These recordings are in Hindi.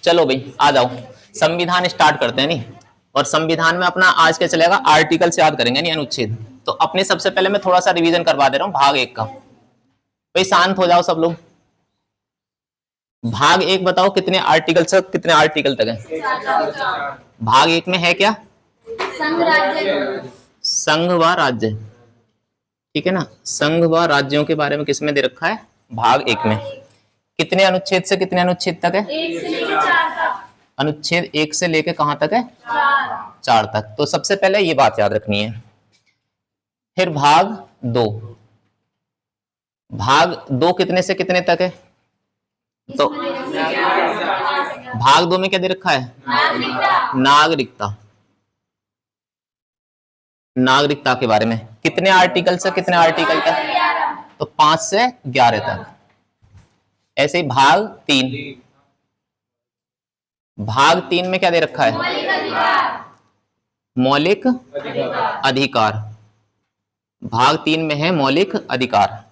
चलो भाई आ जाओ, संविधान स्टार्ट करते हैं। नहीं, और संविधान में अपना आज क्या चलेगा, आर्टिकल से याद करेंगे, नहीं अनुच्छेद। तो अपने सबसे पहले मैं थोड़ा सा रिवीजन करवा दे रहा हूँ भाग एक का। भाई शांत हो जाओ सब लोग। भाग एक बताओ कितने आर्टिकल से कितने आर्टिकल तक है? भाग एक में है क्या? संघ व राज्य, ठीक है ना। संघ व राज्यों के बारे में किसमें दे रखा है? भाग एक में। कितने अनुच्छेद से कितने अनुच्छेद तक है? 1 से लेकर 4 तक। अनुच्छेद 1 से लेकर कहां तक है? 4 तक। तो सबसे पहले ये बात याद रखनी है। फिर भाग 2, भाग 2 कितने से कितने तक है? तो भाग 2 में क्या दे रखा है? नागरिकता। नागरिकता के बारे में कितने आर्टिकल से कितने आर्टिकल तक? तो 5 से 11 तक। ऐसे ही भाग 3, भाग 3 में क्या दे रखा है? मौलिक अधिकार। भाग 3 में है मौलिक अधिकार।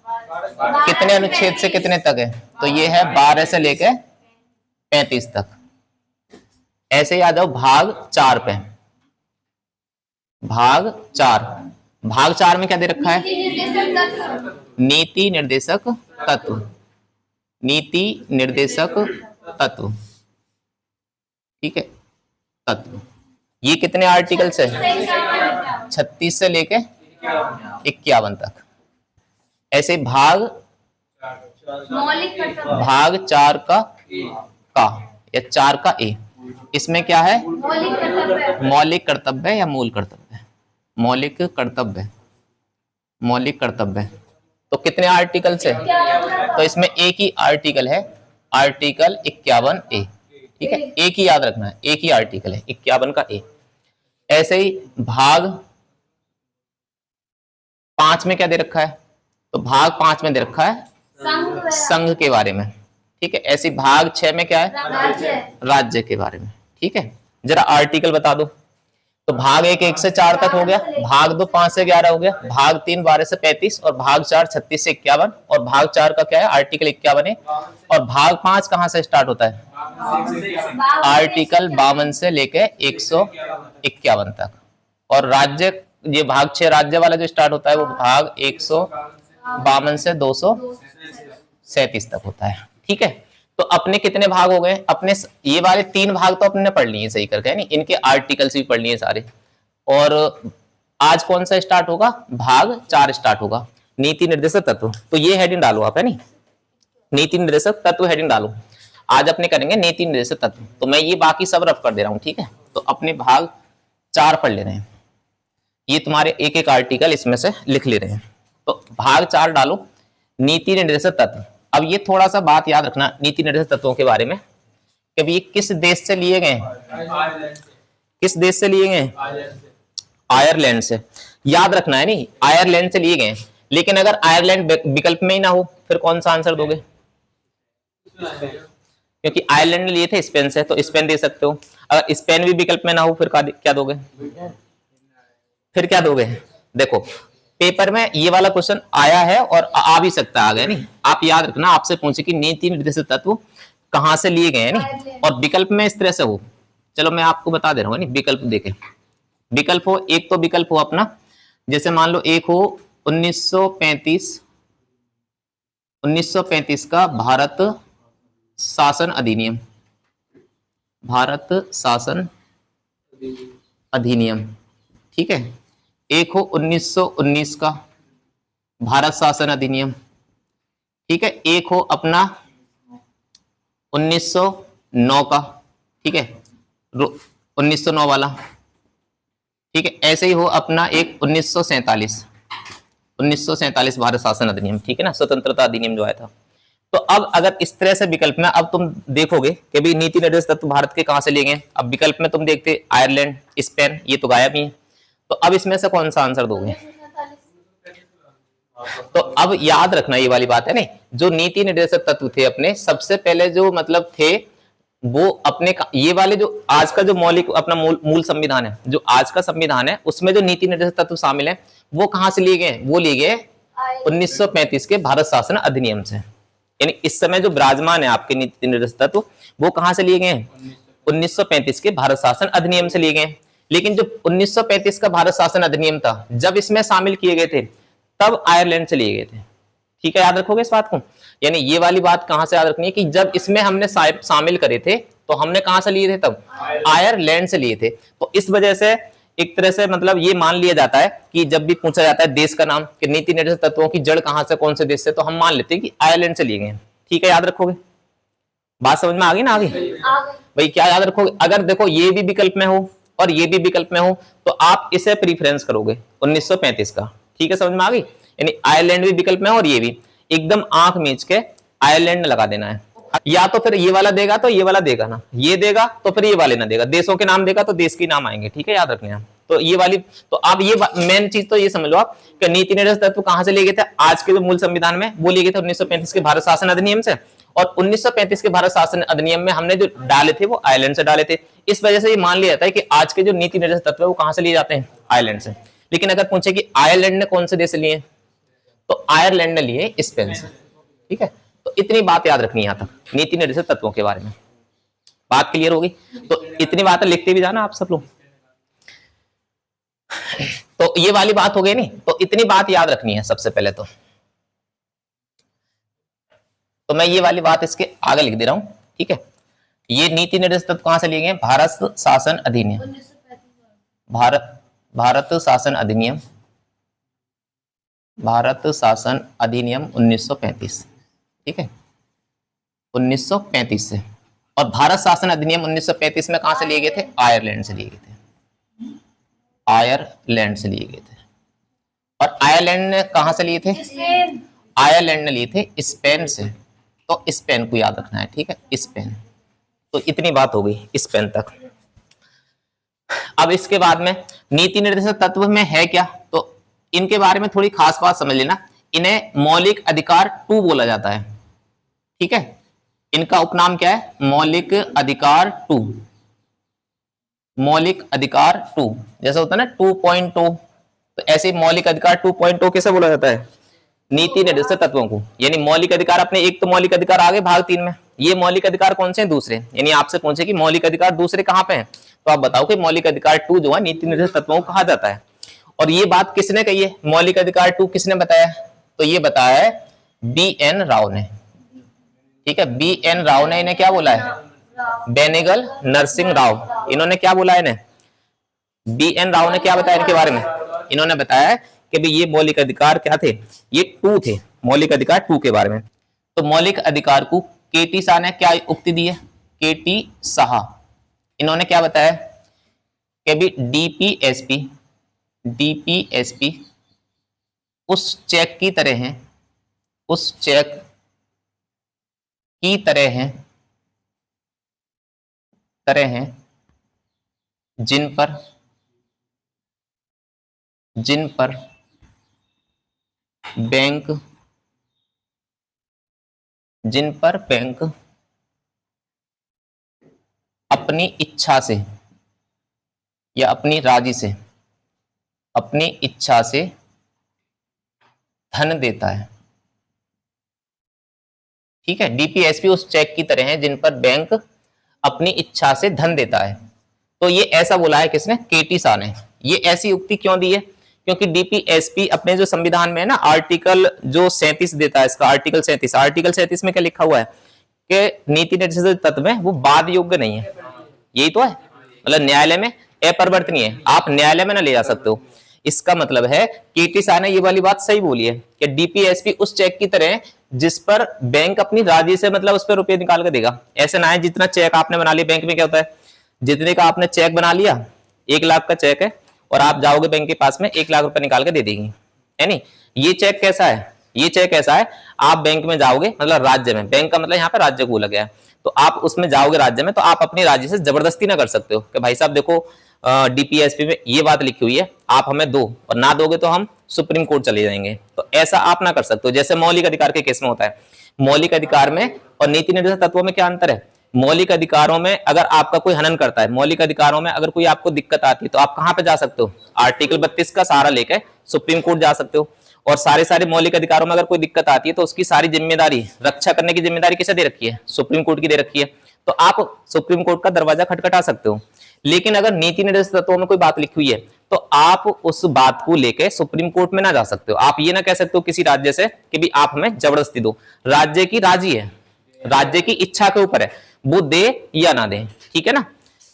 कितने अनुच्छेद से कितने तक है? तो ये है 12 से लेकर 35 तक। ऐसे ही आ जाओ भाग 4 पे। भाग 4, भाग 4 में क्या दे रखा है? नीति निर्देशक तत्व। नीति निर्देशक तत्व, ठीक है, तत्व। ये कितने आर्टिकल से? 36 से लेके 51 तक। ऐसे भाग भाग 4 का या 4 का ए, इसमें क्या है? मौलिक कर्तव्य या मूल कर्तव्य? मौलिक कर्तव्य, मौलिक कर्तव्य। तो कितने आर्टिकल से? तो इसमें एक ही आर्टिकल है, आर्टिकल 51 ए, ठीक है। एक ही याद रखना है, एक ही आर्टिकल है 51 का ए। ऐसे ही भाग 5 में क्या दे रखा है? तो भाग 5 में दे रखा है संघ के बारे में, ठीक है। ऐसे भाग 6 में क्या है? राज्य के बारे में, ठीक है। जरा आर्टिकल बता दो। तो भाग 1 से 4 तक हो गया, भाग 2 5 से 11 हो गया, भाग 3 12 से 35 और भाग 4 36 से 51। और भाग 4 का क्या है? आर्टिकल 51 है। और भाग 5 कहां से स्टार्ट होता है? आर्टिकल 52 से लेके 151 तक। और राज्य, ये भाग 6 राज्य वाला जो स्टार्ट होता है वो भाग 152 से 237 तक होता है, ठीक है। तो अपने कितने भाग हो गए? अपने ये वाले 3 भाग तो अपने पढ़ लिए सही करके, नहीं, इनके आर्टिकल्स भी पढ़ लिए सारे। और आज कौन सा स्टार्ट होगा? भाग 4 स्टार्ट होगा, नीति निर्देशक तत्व। तो ये हेडिंग डालो आप, है नहीं, नीति निर्देशक तत्व हेडिंग डालो। आज अपने करेंगे नीति निर्देशक तत्व। तो मैं ये बाकी सब रफ कर दे रहा हूं, ठीक है। तो अपने भाग 4 पढ़ ले रहे हैं, ये तुम्हारे एक एक आर्टिकल इसमें से लिख ले रहे हैं। तो भाग 4 डालो, नीति निर्देशक तत्व। अब ये थोड़ा सा बात याद रखना नीति निर्देशक तत्वों के बारे में, कि ये किस देश से लिए गए? किस देश से लिए गए? आयरलैंड से। याद रखना है, नहीं, आयरलैंड से लिए गए। लेकिन अगर आयरलैंड विकल्प में ही ना हो फिर कौन सा आंसर दोगे? क्योंकि आयरलैंड ने लिए थे स्पेन से, तो स्पेन दे सकते हो। अगर स्पेन भी विकल्प में ना हो फिर क्या दोगे? फिर क्या दोगे? देखो पेपर में ये वाला क्वेश्चन आया है और आ भी सकता है, आ गया, नहीं। आप याद रखना, आपसे पूछे कि नीति निर्देशक तत्व कहां से लिए गए हैं, नहीं, और विकल्प में इस तरह से हो। चलो मैं आपको बता दे रहा हूँ, नहीं, विकल्प देखे। विकल्प हो, एक तो विकल्प हो अपना, जैसे मान लो एक हो 1935 का भारत शासन अधिनियम, भारत शासन अधिनियम, ठीक है। एक हो 1919 का भारत शासन अधिनियम, ठीक है। एक हो अपना 1909 का, ठीक है, 1909 वाला, ठीक है। ऐसे ही हो अपना एक 1947 भारत शासन अधिनियम, ठीक है ना, स्वतंत्रता अधिनियम जो आया था। तो अब अगर इस तरह से विकल्प में अब तुम देखोगे कि भाई नीति निर्देशक तत्व भारत के कहां से लिए गए, अब विकल्प में तुम देखते आयरलैंड, स्पेन, ये तो गायब ही है। तो अब इसमें से कौन सा आंसर दोगे? तो अब याद रखना ये वाली बात है, नहीं, जो नीति निर्देशक तत्व थे अपने सबसे पहले जो मतलब थे वो अपने ये वाले जो आज का जो मौलिक अपना मूल संविधान है, जो आज का संविधान है उसमें जो नीति निर्देशक तत्व शामिल है वो कहां से लिए गए? वो लिए गए 1935 के भारत शासन अधिनियम से, यानी इस समय जो विराजमान है आपके नीति निर्देशक तत्व वो कहां से लिए गए हैं? 1935 के भारत शासन अधिनियम से लिए गए। लेकिन जो 1935 का भारत शासन अधिनियम था, जब इसमें शामिल किए गए थे तब आयरलैंड से लिए गए थे। ठीक है, याद रखोगे इस बात को। यानी ये वाली बात कहां से याद रखनी है कि जब इसमें हमने शामिल करे थे तो हमने कहां से लिए थे? तब आयरलैंड से लिए थे। तो इस वजह से एक तरह से मतलब ये मान लिया जाता है कि जब भी पूछा जाता है देश का नाम कि नीति निर्देशक तत्वों की जड़ कहां से, कौन से देश से, तो हम मान लेते हैं कि आयरलैंड से लिए गए। ठीक है, याद रखोगे। बात समझ में आ गई ना? आगे भाई क्या याद रखोगे? अगर देखो ये भी विकल्प में हो और ये भी विकल्प में हो तो आप इसे प्रीफरेंस करोगे 1935 का। ठीक है, समझ में आ गई। यानी आयरलैंड भी विकल्प में हो और ये भी, एकदम आंख मीच के आयरलैंड लगा देना है। या तो फिर ये वाला देगा तो ये वाला देगा ना, ये देगा तो फिर ये वाले ना देगा, देशों के नाम देगा तो देश के नाम आएंगे। ठीक है, याद रखना। तो ये वाली, तो आप ये मेन चीज तो ये समझ लो आप कि नीति निर्देशक तत्व कहां से लिए गए थे? आज के जो मूल संविधान में वो लिए गए थे 1935 के भारत शासन अधिनियम से। और 1935 के भारत शासन अधिनियम में हमने जो डाले थे वो आयरलैंड से डाले थे। इस वजह से ये मान लिया जाता है कि आज के जो नीति निर्देशक तत्व है वो कहां से लिए जाते हैं? आयरलैंड से। लेकिन अगर पूछे कि आयरलैंड ने कौन से देश से लिए, तो आयरलैंड ने लिए स्पेन से। ठीक है, तो इतनी बात याद रखनी है यहां तक नीति निर्देशक तत्वों के बारे में। बात क्लियर होगी? तो इतनी बातें लिखते भी जाना आप सब लोग। तो ये वाली बात हो गई नहीं, तो इतनी बात याद रखनी है सबसे पहले तो मैं ये वाली बात इसके आगे लिख दे रहा हूं। ठीक है, ये नीति निर्देशक तत्व कहां से लिए गए? भारत शासन अधिनियम, भारत शासन अधिनियम, भारत शासन अधिनियम 1935। ठीक है, 1935 से। और भारत शासन अधिनियम 1935 में कहां से लिए गए थे? आयरलैंड से लिए गए थे। आयरलैंड से लिए गए थे। और आयरलैंड ने कहां से लिए थे? आयरलैंड ने लिए थे स्पेन से। तो स्पेन को याद रखना है। ठीक है, स्पेन। तो इतनी बात हो गई स्पेन तक। अब इसके बाद में नीति निर्देशक तत्व में है क्या, तो इनके बारे में थोड़ी खास बात समझ लेना। इन्हें मौलिक अधिकार 2 बोला जाता है। ठीक है, इनका उपनाम क्या है? मौलिक अधिकार 2। मौलिक अधिकार 2 जैसा होता है ना 2.0, तो ऐसे मौलिक अधिकार 2.0 कैसे बोला जाता है? नीति निर्देशक तत्वों को। यानी मौलिक अधिकार अपने एक तो मौलिक अधिकार आगे भाग 3 में, ये मौलिक अधिकार कौन से हैं? दूसरे। यानी आपसे पूछे कि मौलिक अधिकार दूसरे कहां पे हैं, तो आप बताओ कि मौलिक अधिकार 2 जो है नीति निर्देशक तत्वों को कहा जाता है। और ये बात किसने कही है? मौलिक अधिकार 2 किसने बताया? तो ये बताया है B.N. राव ने। ठीक है, B.N. राव ने इन्हें क्या बोला है? बेनेगल नरसिंह राव। इन्होंने क्या बोला है इन्हें? B.N. राव ने क्या बताया इनके बारे में? इन्होंने बताया कि भाई ये मौलिक अधिकार क्या थे? ये 2 थे, मौलिक अधिकार 2 के बारे में। तो मौलिक अधिकार को केटी शाह ने क्या उक्ति दी है? केटी शाह इन्होंने क्या बताया कि भी डीपीएसपी उस चेक की तरह है, उस चेक की तरह है जिन पर बैंक अपनी इच्छा से या अपनी राजी से, अपनी इच्छा से धन देता है। ठीक है, डीपीएसपी उस चेक की तरह है जिन पर बैंक अपनी इच्छा से धन देता है। तो ये ऐसा बोला है किसने? केटी शाह ने। ये ऐसी उक्ति क्यों दी है? क्योंकि डीपीएसपी अपने जो संविधान में है ना, आर्टिकल जो 37 देता है, इसका आर्टिकल 37 में क्या लिखा हुआ है कि नीति निर्देशक तत्व है वो वाद योग्य नहीं है। यही तो है, मतलब न्यायालय में अपरिवर्तनीय है, आप न्यायालय में ना ले जा सकते हो। इसका मतलब है केटी शाह ने ये वाली बात सही बोली है कि डीपीएसपी उस चेक की तरह है जिस पर बैंक अपनी राजी से मतलब उस पर रुपये निकाल कर देगा। ऐसे ना है जितना चेक आपने बना लिया, बैंक में क्या होता है, जितने का आपने चेक बना लिया, 1 लाख का चेक है और आप जाओगे बैंक के पास में 1 लाख रुपए निकाल के दे देगी, है नहीं। ये चेक कैसा है? ये चेक ऐसा है, आप बैंक में जाओगे, मतलब राज्य में, बैंक का मतलब यहाँ पे राज्य को लग गया है, तो आप उसमें जाओगे राज्य में, तो आप अपनी राज्य से जबरदस्ती ना कर सकते हो कि भाई साहब देखो डीपीएसपी में ये बात लिखी हुई है, आप हमें दो, और ना दोगे तो हम सुप्रीम कोर्ट चले जाएंगे। तो ऐसा आप ना कर सकते हो, जैसे मौलिक अधिकार के केस में होता है। मौलिक अधिकार में और नीति निर्देशक तत्वों में क्या अंतर है? मौलिक अधिकारों में अगर आपका कोई हनन करता है, मौलिक अधिकारों में अगर कोई आपको दिक्कत आती है तो आप कहां पे जा सकते हो? आर्टिकल 32 का सहारा लेकर सुप्रीम कोर्ट जा सकते हो। और सारे सारे मौलिक अधिकारों में अगर कोई दिक्कत आती है तो उसकी सारी जिम्मेदारी, रक्षा करने की जिम्मेदारी किसे दे रखी है? सुप्रीम कोर्ट की दे रखी है। तो आप सुप्रीम कोर्ट का दरवाजा खटखटा सकते हो, लेकिन अगर नीति निर्देश तत्वों में कोई बात लिखी हुई है तो आप उस बात को लेके सुप्रीम कोर्ट में ना जा सकते हो। आप ये ना कह सकते हो किसी राज्य से कि भी आप हमें जबरदस्ती दो। राज्य की राजी है, राज्य की इच्छा के ऊपर है, वो दे या ना दे, ठीक है ना।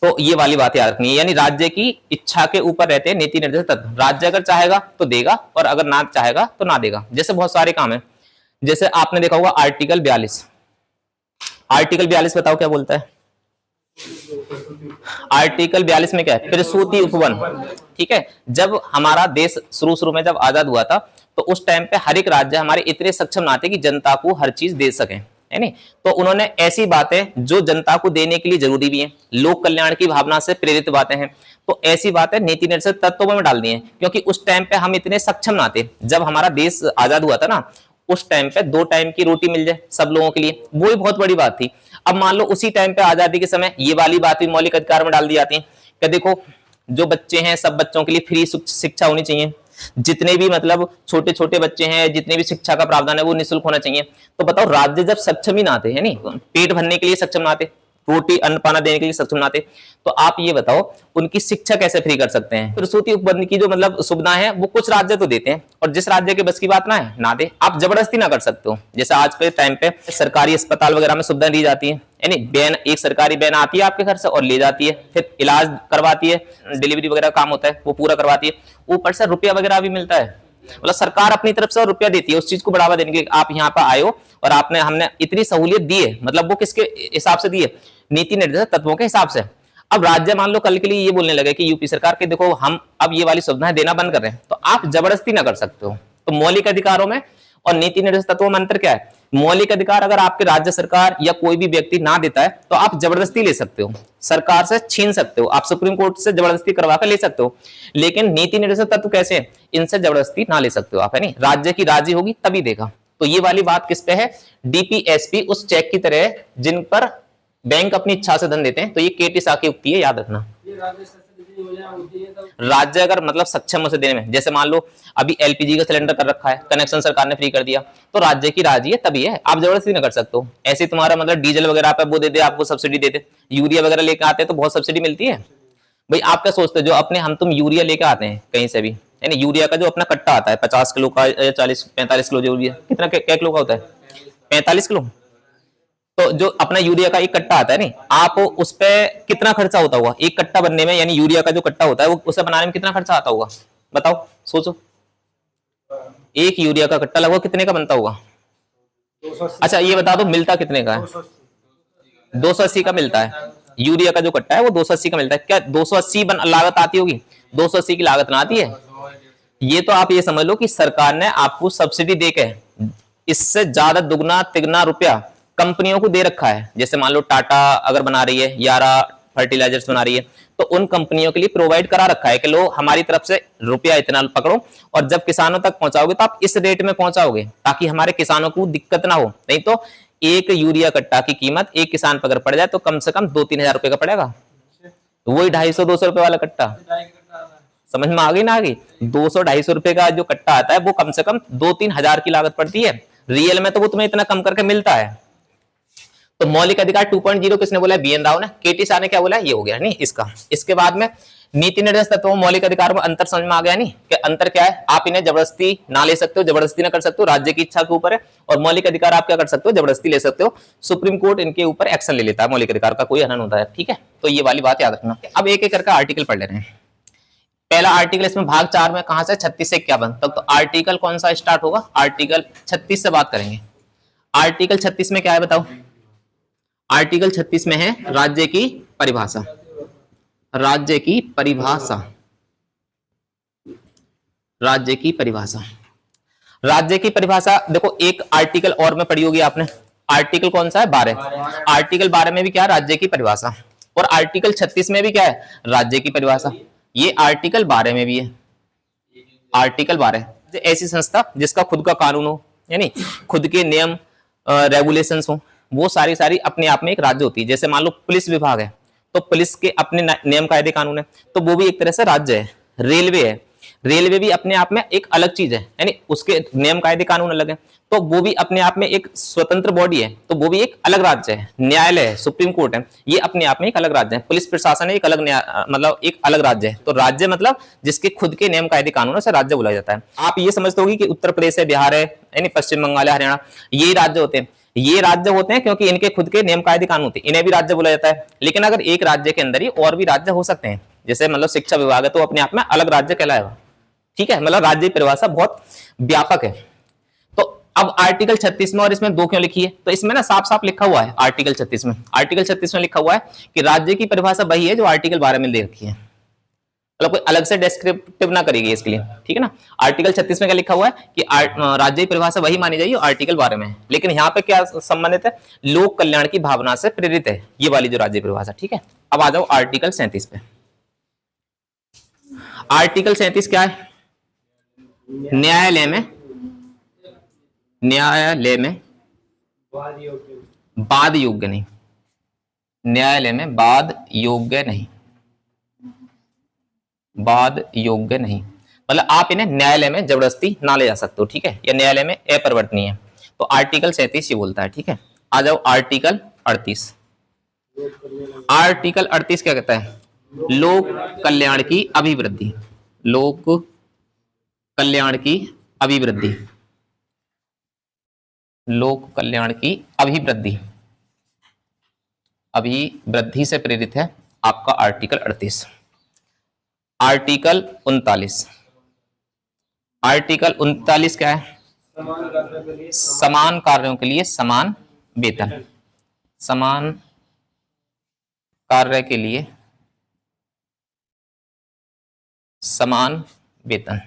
तो ये वाली बात याद रखनी है, यानी राज्य की इच्छा के ऊपर रहते हैं नीति निर्देश तत्व। राज्य अगर चाहेगा तो देगा और अगर ना चाहेगा तो ना देगा। जैसे बहुत सारे काम है, जैसे आपने देखा होगा आर्टिकल 42। आर्टिकल 42 बताओ क्या बोलता है? आर्टिकल 42 में क्या है? प्रसूति उपवन, ठीक है। जब हमारा देश शुरू में जब आजाद हुआ था तो उस टाइम पे हर एक राज्य हमारे इतने सक्षम ना थे कि जनता को हर चीज दे सके, है नहीं। तो उन्होंने ऐसी बातें जो जनता को देने के लिए जरूरी भी है, लोक कल्याण की भावना से प्रेरित बातें हैं, तो ऐसी बातें नीति निर्देश तत्वों में डाल दी हैं, क्योंकि उस टाइम पे हम इतने सक्षम ना थे। जब हमारा देश आजाद हुआ था ना, उस टाइम पे 2 टाइम की रोटी मिल जाए सब लोगों के लिए, वो ही बहुत बड़ी बात थी। अब मान लो उसी टाइम पे आजादी के समय ये वाली बात भी मौलिक अधिकार में डाल दी जाती है कि देखो जो बच्चे हैं सब बच्चों के लिए फ्री शिक्षा होनी चाहिए, जितने भी मतलब छोटे छोटे बच्चे हैं, जितने भी शिक्षा का प्रावधान है वो निःशुल्क होना चाहिए। तो बताओ राज्य जब सक्षम ही ना थे, है नहीं, पेट भरने के लिए सक्षम ना थे, रोटी अन्न पाना देने के लिए सक्षम ना थे, तो आप ये बताओ उनकी शिक्षा कैसे फ्री कर सकते हैं? प्रसूति उपबंध की जो मतलब सुविधा है वो कुछ राज्य तो देते हैं, और जिस राज्य के बस की बात ना है ना दे। आप जबरदस्ती ना कर सकते हो। जैसे आज के टाइम पे सरकारी अस्पताल वगैरह में सुविधाएं दी जाती है, यानी वैन, एक सरकारी वैन आती है आपके घर से और ले जाती है, फिर इलाज करवाती है, डिलीवरी वगैरह काम होता है वो पूरा करवाती है, ऊपर से रुपया वगैरह भी मिलता है। मतलब सरकार अपनी तरफ से रुपया देती है उस चीज को बढ़ावा देने के लिए। आप यहाँ पर आए हो और आपने हमने इतनी सहूलियत दी है, मतलब वो किसके हिसाब से दी है? नीति निर्देश तत्वों के हिसाब से। अब राज्य मान लो कल के लिए ये बोलने लगे कि यूपी सरकार के देखो हम अब ये वाली सुविधाएं देना बंद कर रहे हैं, तो आप जबरदस्ती ना कर सकते हो। तो मौलिक अधिकारों में और नीति निर्देश तत्वों में अंतर क्या है? मौलिक अधिकार अगर आपके राज्य सरकार या कोई भी व्यक्ति ना देता है तो आप जबरदस्ती ले सकते हो, सरकार से छीन सकते हो, आप सुप्रीम कोर्ट से जबरदस्ती करवा कर ले सकते हो। लेकिन नीति निर्देश तत्व कैसे है? इनसे जबरदस्ती ना ले सकते हो आप, है नहीं। राज्य की राजी होगी तभी देगा। तो ये वाली बात किस पे है? डीपीएसपी उस चेक की तरह है जिन पर बैंक अपनी इच्छा से धन देते हैं। तो ये केटीसा की उक्ति है, याद रखना। राज्य अगर मतलब सक्षम उसे देने में, जैसे मान लो अभी एलपीजी का सिलेंडर कर रखा है, कनेक्शन सरकार ने फ्री कर दिया, तो राज्य की राजी है तभी है, आप जबरदस्ती ना कर सकते हो। ऐसे तुम्हारा मतलब डीजल वगैरह पे वो दे दे, आपको सब्सिडी दे दे, यूरिया वगैरह लेके आते हैं तो बहुत सब्सिडी मिलती है। भाई आप क्या सोचते हो, जो अपने हम तुम यूरिया लेके आते हैं कहीं से भी, यानी यूरिया का जो अपना कट्टा आता है 50 किलो का, 40-45 किलो यूरिया, कितना क्या किलो का होता है? 45 किलो। तो जो अपना यूरिया का एक कट्टा आता है नहीं, आप उस पे कितना खर्चा होता होगा एक कट्टा बनने में? यानी यूरिया का जो कट्टा होता है वो उसे बनाने में कितना खर्चा आता होगा? बताओ, सोचो। एक यूरिया का कट्टा लगभग कितने का बनता होगा? अच्छा ये बता दो मिलता कितने का है? 280 का मिलता है। यूरिया का जो कट्टा है वो 280 का मिलता है। क्या 280 लागत आती होगी? 280 की लागत ना आती है। ये तो आप ये समझ लो कि सरकार ने आपको सब्सिडी देके इससे ज्यादा दुगना तिगना रुपया कंपनियों को दे रखा है। जैसे मान लो टाटा अगर बना रही है, यारा फर्टिलाइजर्स बना रही है, तो उन कंपनियों के लिए प्रोवाइड करा रखा है कि लो हमारी तरफ से रुपया इतना पकड़ो और जब किसानों तक पहुंचाओगे तो आप इस रेट में पहुंचाओगे ताकि हमारे किसानों को दिक्कत ना हो। नहीं तो एक यूरिया कट्टा की कीमत एक किसान पर अगर पड़ जाए तो कम से कम 2-3 हजार रुपए का पड़ेगा। तो वही 250-200 रुपए वाला कट्टा, समझ में आ गई ना? आ गई। 200-250 रुपए का जो कट्टा आता है वो कम से कम 2-3 हजार की लागत पड़ती है। रियल में तो वो तुम्हें इतना कम करके मिलता है। तो मौलिक अधिकार 2.0 किसने बोला? बीएन राव ने। केटी शाह ने क्या बोला? ये हो गया नहीं इसका। इसके बाद में नीति निर्देश तत्वों मौलिक अधिकार में अंतर समझ में आ गया नहीं कि अंतर क्या है? आप इन्हें जबरदस्ती ना ले सकते हो, जबरदस्ती ना कर सकते हो, राज्य की इच्छा के ऊपर है। और मौलिक अधिकार आप क्या कर सकते हो? जबरदस्ती ले सकते हो। सुप्रीम कोर्ट इनके ऊपर एक्शन ले लेता है, मौलिक अधिकार का कोई हनन होता है, ठीक है। तो ये वाली बात याद रखना। अब एक एक करके आर्टिकल पढ़ ले रहे हैं। पहला आर्टिकल इसमें भाग 4 में कहां से 36 से 51 तक। तो आर्टिकल कौन सा स्टार्ट होगा? आर्टिकल 36 से बात करेंगे। आर्टिकल 36 में क्या है बताओ? आर्टिकल 36 में है राज्य की परिभाषा। राज्य की परिभाषा, राज्य की परिभाषा, राज्य की परिभाषा। देखो एक आर्टिकल और में पढ़ी होगी आपने, आर्टिकल कौन सा है? 12। आर्टिकल 12 में भी क्या है? राज्य की परिभाषा। और आर्टिकल 36 में भी क्या है? राज्य की परिभाषा। ये आर्टिकल 12 में भी है। आर्टिकल 12 ऐसी संस्था जिसका खुद का कानून हो, यानी खुद के नियम रेगुलेशंस हो, वो सारी अपने आप में एक राज्य होती है। जैसे मान लो पुलिस विभाग है तो पुलिस के अपने नियम कायदे कानून है, तो वो भी एक तरह से राज्य है। रेलवे है, रेलवे भी अपने आप में एक अलग चीज है, यानी उसके नियम कायदे कानून अलग है, तो वो भी अपने आप में एक स्वतंत्र बॉडी है, तो वो भी एक अलग राज्य है। न्यायालय है, सुप्रीम कोर्ट है, ये अपने आप में एक अलग राज्य है। पुलिस प्रशासन है, एक अलग मतलब एक अलग राज्य है। तो राज्य मतलब जिसके खुद के नियम कायदे कानून है, उसे राज्य बोला जाता है। आप ये समझते होगी कि उत्तर प्रदेश है, बिहार है, यानी पश्चिम बंगाल है, हरियाणा, ये राज्य होते हैं। ये राज्य होते हैं क्योंकि इनके खुद के नियम कायदे कानून होते हैं, इन्हें भी राज्य बोला जाता है। लेकिन अगर एक राज्य के अंदर ही और भी राज्य हो सकते हैं, जैसे मतलब शिक्षा विभाग है, तो अपने आप में अलग राज्य कहलाएगा। ठीक है, मतलब राज्य की परिभाषा बहुत व्यापक है। तो अब आर्टिकल 36 में, और इसमें 2 क्यों लिखी है, तो इसमें ना साफ साफ लिखा हुआ है आर्टिकल 36 में, आर्टिकल 36 में लिखा हुआ है कि राज्य की परिभाषा वही है जो आर्टिकल 12 में दे रखी है, मतलब कोई अलग से डिस्क्रिप्टिव ना करेगी इसके लिए। ठीक है ना, आर्टिकल 36 में क्या लिखा हुआ है कि राज्य की परिभाषा वही मानी जाएगी आर्टिकल 12 में है। लेकिन यहाँ पे क्या संबंधित है, लोक कल्याण की भावना से प्रेरित है ये वाली जो राज्य परिभाषा। ठीक है, अब आ जाओ आर्टिकल 37 पे। आर्टिकल 37 क्या है, न्यायालय में वाद योग्य नहीं, न्यायालय में वाद योग्य नहीं, वाद योग्य नहीं, मतलब आप इन्हें न्यायालय में जबरदस्ती ना ले जा सकते हो। ठीक है, या न्यायालय में अपरिवर्तनीय है, तो आर्टिकल 37 ये बोलता है। ठीक है, आ जाओ आर्टिकल 38। आर्टिकल 38 क्या कहता है, लोक कल्याण की अभिवृद्धि, लोक कल्याण की अभिवृद्धि, लोक कल्याण की अभिवृद्धि, अभिवृद्धि से प्रेरित है आपका आर्टिकल 38। आर्टिकल 39, आर्टिकल 39 क्या है, समान कार्यों के लिए समान वेतन, समान कार्य के लिए समान वेतन।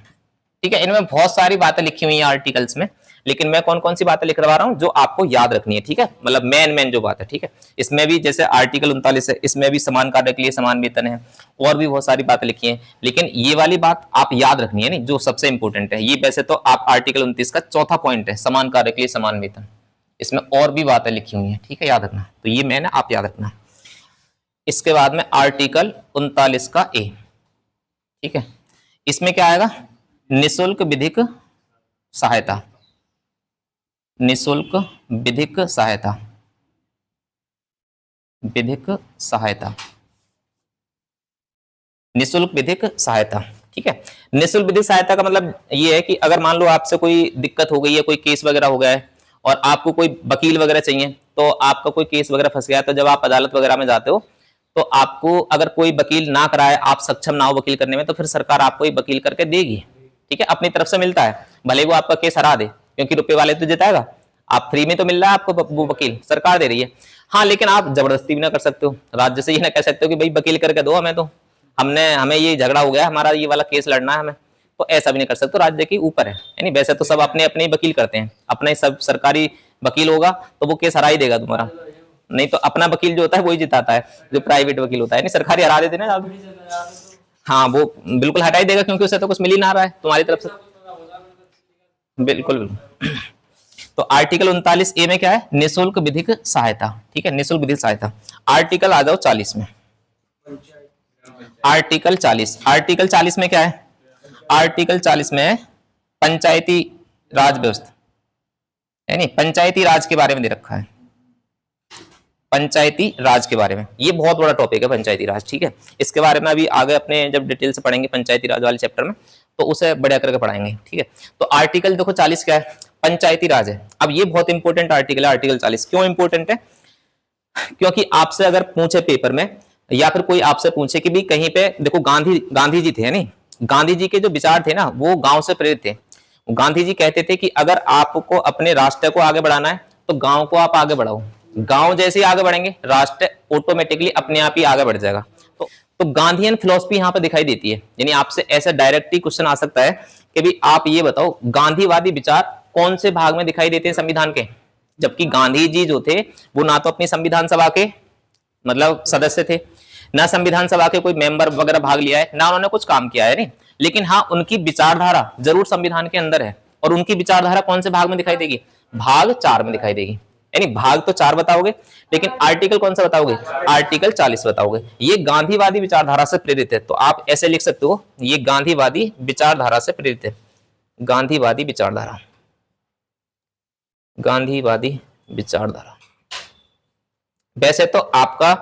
ठीक है, इनमें बहुत सारी बातें लिखी हुई हैं आर्टिकल्स में, लेकिन मैं कौन कौन सी बातें लिख रहा हूं जो आपको याद रखनी है। ठीक है, मतलब मेन जो बात है। ठीक है, इसमें भी जैसे आर्टिकल 39 है, इसमें भी समान कार्य के लिए समान वेतन है, और भी बहुत सारी बातें लिखी हैं, लेकिन ये वाली बात आप याद रखनी है, नहीं जो सबसे इंपॉर्टेंट है ये। वैसे तो आप आर्टिकल 29 का चौथा पॉइंट है समान कार्य के लिए समान वेतन, इसमें और भी बातें लिखी हुई है। ठीक है, याद रखना, तो ये मैंने आप याद रखना। इसके बाद में आर्टिकल 39 का ए। ठीक है, इसमें क्या आएगा, निशुल्क विधिक सहायता, निशुल्क विधिक सहायता, विधिक सहायता, निशुल्क विधिक सहायता। ठीक है, निशुल्क विधिक सहायता का मतलब ये है कि अगर मान लो आपसे कोई दिक्कत हो गई है, कोई केस वगैरह हो गया है और आपको कोई वकील वगैरह चाहिए, तो आपका कोई केस वगैरह फंस गया है, तो जब आप अदालत वगैरह में जाते हो तो आपको अगर कोई वकील ना कराए, आप सक्षम ना हो वकील करने में, तो फिर सरकार आपको एक वकील करके देगी। ठीक है, अपनी तरफ से मिलता है, भले वो आपका केस हरा दे, क्योंकि रुपए वाले तो जिताएगा, आप फ्री में तो मिल रहा है आपको, वो वकील सरकार दे रही है। हाँ, लेकिन आप जबरदस्ती भी ना कर सकते हो, राज्य से ये ना कह सकते हो कि भाई वकील करके दो हमें, तो हमें ये झगड़ा हो गया, हमारा ये वाला केस लड़ना है हमें, तो ऐसा भी नहीं कर सकते, राज्य के ऊपर है। यानी वैसे तो सब अपने अपने वकील करते हैं, अपना ही सब सरकारी वकील होगा तो वो केस हरा ही देगा तुम्हारा, नहीं तो अपना वकील जो होता है वही जिताता है, जो प्राइवेट वकील होता है। नहीं, सरकारी हरा देते ना, हाँ वो बिल्कुल हटा ही देगा, क्योंकि उसे तो कुछ मिल ही ना रहा है तुम्हारी तरफ से। बिल्कुल बिल्कुल। तो आर्टिकल 39 ए में क्या है, निशुल्क विधिक सहायता। ठीक है, निशुल्क विधिक सहायता। आर्टिकल आ जाओ 40 में, आर्टिकल 40, आर्टिकल 40 में क्या है, आर्टिकल 40 में पंचायती राज व्यवस्था, यानी पंचायती राज के बारे में दे रखा है, पंचायती राज के बारे में। ये बहुत बड़ा टॉपिक है पंचायती राज। ठीक है, इसके बारे में अभी आगे अपने जब डिटेल से पढ़ेंगे पंचायती राज वाले चैप्टर में, तो उसे बढ़िया करके पढ़ाएंगे। ठीक है, तो आर्टिकल देखो 40 क्या है, पंचायती राज है। अब ये बहुत इंपॉर्टेंट आर्टिकल है आर्टिकल 40। क्यों इंपॉर्टेंट है, क्योंकि आपसे अगर पूछे पेपर में, या फिर कोई आपसे पूछे कि भी कहीं पे देखो गांधी जी थे, नहीं गांधी जी के जो विचार थे ना वो गांव से प्रेरित थे। गांधी जी कहते थे कि अगर आपको अपने राष्ट्र को आगे बढ़ाना है तो गांव को आप आगे बढ़ाओ, गांव जैसे ही आगे बढ़ेंगे राष्ट्र ऑटोमेटिकली अपने आप ही आगे बढ़ जाएगा। तो गांधीयन फिलॉसफी यहाँ पे दिखाई देती है। यानी आपसे ऐसा डायरेक्टली क्वेश्चन आ सकता है कि भी आप ये बताओ गांधीवादी विचार कौन से भाग में दिखाई देते हैं संविधान के, जबकि गांधी जी जो थे वो ना तो अपनी संविधान सभा के मतलब सदस्य थे, ना संविधान सभा के कोई मेंबर वगैरह भाग लिया है, ना उन्होंने कुछ काम किया है, नहीं, लेकिन हाँ उनकी विचारधारा जरूर संविधान के अंदर है। और उनकी विचारधारा कौन से भाग में दिखाई देगी, भाग 4 में दिखाई देगी। यानी भाग तो 4 बताओगे, लेकिन आर्टिकल कौन सा बताओगे? आर्टिकल 40 बताओगे। ये गांधीवादी विचारधारा से प्रेरित है, तो आप ऐसे लिख सकते हो, ये गांधीवादी विचारधारा से प्रेरित है। गांधीवादी विचारधारा, गांधीवादी विचारधारा। वैसे तो आपका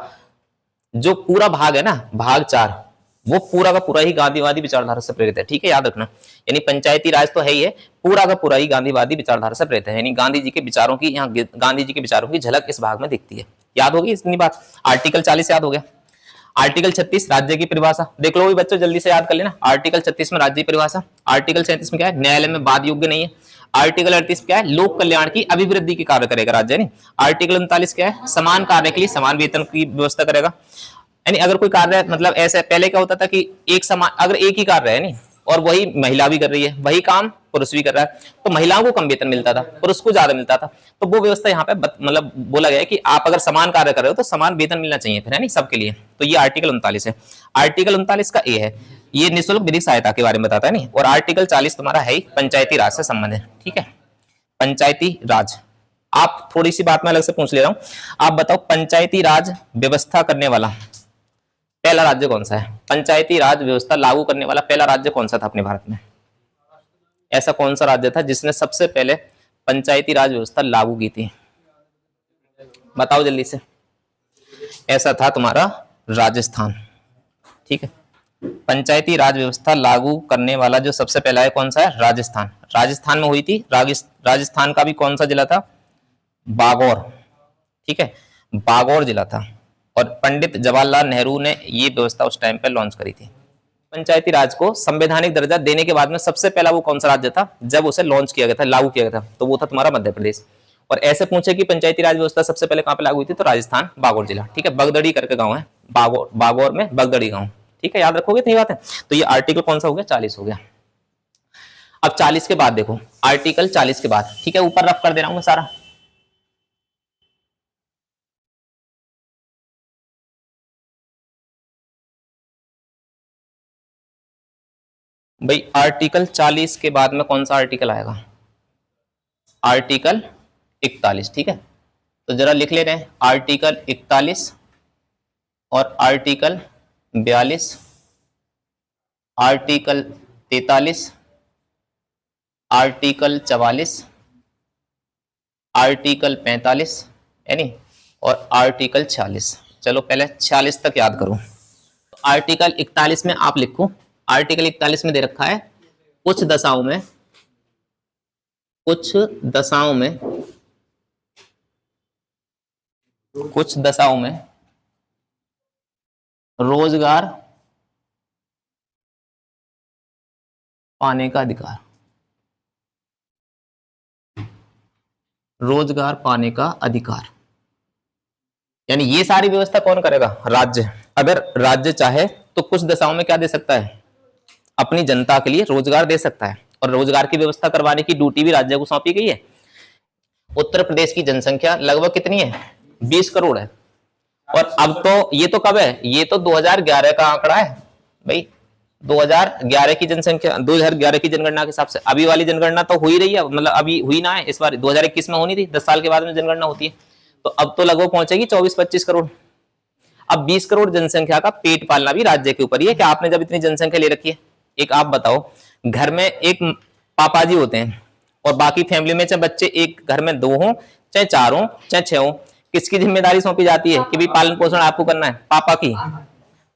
जो पूरा भाग है ना, भाग 4, वो पूरा का पूरा ही गांधीवादी विचारधारा से प्रेरित है, ठीक है, याद रखना। यानी पंचायती राज तो है ही है, पूरा का पूरा ही गांधीवादी विचारधारा से प्रेरित है। यानी गांधी जी के विचारों की, यहाँ गांधी जी के विचारों की झलक इस भाग में दिखती है। याद होगी इतनी बात। आर्टिकल 40 याद हो गया। आर्टिकल 36 राज्य की परिभाषा, देख लो भी बच्चों, जल्दी से याद कर लेना। आर्टिकल 36 में राज्य की परिभाषा। आर्टिकल 37 में क्या है? न्यायालय में वाद योग्य नहीं है। आर्टिकल 38 क्या है? लोक कल्याण की अभिवृद्धि की कार्य करेगा राज्य। नहीं, आर्टिकल 39 क्या है? समान कार्य के लिए समान वेतन की व्यवस्था करेगा। यानी अगर कोई कार्य, मतलब ऐसे पहले क्या होता था कि एक समान, अगर एक ही कार्य है नहीं, और वही महिला भी कर रही है, वही काम पुरुष भी कर रहा है, तो महिलाओं को कम वेतन मिलता था, पुरुष को ज्यादा मिलता था। तो वो व्यवस्था यहाँ पे मतलब बोला गया है कि आप अगर समान कार्य कर रहे हो तो समान वेतन मिलना चाहिए फिर, है नहीं, सबके लिए। तो ये आर्टिकल 39 है। आर्टिकल 39 का ए है, ये निःशुल्क विधिक सहायता के बारे में बताता है नहीं। और आर्टिकल 40 तुम्हारा है ही पंचायती राज से संबंधित, ठीक है। पंचायती राज, आप थोड़ी सी बात में अलग से पूछ ले रहा हूं, आप बताओ पंचायती राज व्यवस्था करने वाला पहला राज्य कौन सा है? पंचायती राज व्यवस्था लागू करने वाला पहला राज्य कौन सा था अपने भारत में? ऐसा कौन सा राज्य था जिसने सबसे पहले पंचायती राज व्यवस्था लागू की थी? बताओ जल्दी से। ऐसा था तुम्हारा राजस्थान, ठीक है। पंचायती राज व्यवस्था लागू करने वाला जो सबसे पहला है कौन सा है? राजस्थान। राजस्थान में हुई थी। राजस्थान का भी कौन सा जिला था? बागौर, ठीक है, बागौर जिला था। और पंडित जवाहरलाल नेहरू ने ये व्यवस्था उस टाइम पे लॉन्च करी थी। पंचायती राज को संवैधानिक दर्जा देने के बाद में सबसे पहला वो कौन सा राज्य था जब उसे लॉन्च किया गया था, लागू किया गया था? तो वो था तुम्हारा मध्य प्रदेश। और ऐसे पूछे कि पंचायती राज व्यवस्था सबसे पहले कहां पे लागू हुई थी, तो राजस्थान, बागौर जिला, ठीक है। बगदड़ी करके गांव है, बागौर में बगदड़ी गांव, ठीक है, याद रखोगे इतनी बात है। तो ये आर्टिकल कौन सा हो गया? 40 हो गया। अब 40 के बाद देखो, आर्टिकल 40 के बाद, ठीक है, ऊपर रफ कर दे रहा हूं मैं सारा। भाई आर्टिकल 40 के बाद में कौन सा आर्टिकल आएगा? आर्टिकल 41, ठीक है। तो जरा लिख ले रहे हैं, आर्टिकल 41 और आर्टिकल 42, आर्टिकल 43, आर्टिकल 44, आर्टिकल 45, यानी, और आर्टिकल 46। चलो पहले 46 तक याद करो। आर्टिकल 41 में आप लिखो, आर्टिकल 41 में दे रखा है, कुछ दशाओं में, कुछ दशाओं में, कुछ दशाओं में रोजगार पाने का अधिकार, रोजगार पाने का अधिकार। यानी ये सारी व्यवस्था कौन करेगा? राज्य। अगर राज्य चाहे तो कुछ दशाओं में क्या दे सकता है? अपनी जनता के लिए रोजगार दे सकता है। और रोजगार की व्यवस्था करवाने की ड्यूटी भी राज्य को सौंपी गई है। उत्तर प्रदेश की जनसंख्या लगभग कितनी है? 20 करोड़ है। और अब तो ये तो कब है? ये तो 2011 का आंकड़ा है भाई। 2011 की जनसंख्या, 2011 की जनगणना के हिसाब से अभी वाली जनगणना तो हो ही रही है, मतलब अभी हुई ना है, इस बार 2021 में होनी थी, 10 साल के बाद में जनगणना होती है। तो अब तो लगभग पहुंचेगी 24-25 करोड़। अब 20 करोड़ जनसंख्या का पेट पालना भी राज्य के ऊपर ही है कि आपने जब इतनी जनसंख्या ले रखी है। एक आप बताओ, घर में एक पापा जी होते हैं और बाकी फैमिली में चाहे बच्चे एक घर में 2 हों, चाहे 4 हों, चाहे 6 हों, किसकी जिम्मेदारी सौंपी जाती है कि भाई पालन पोषण आपको करना है? पापा की।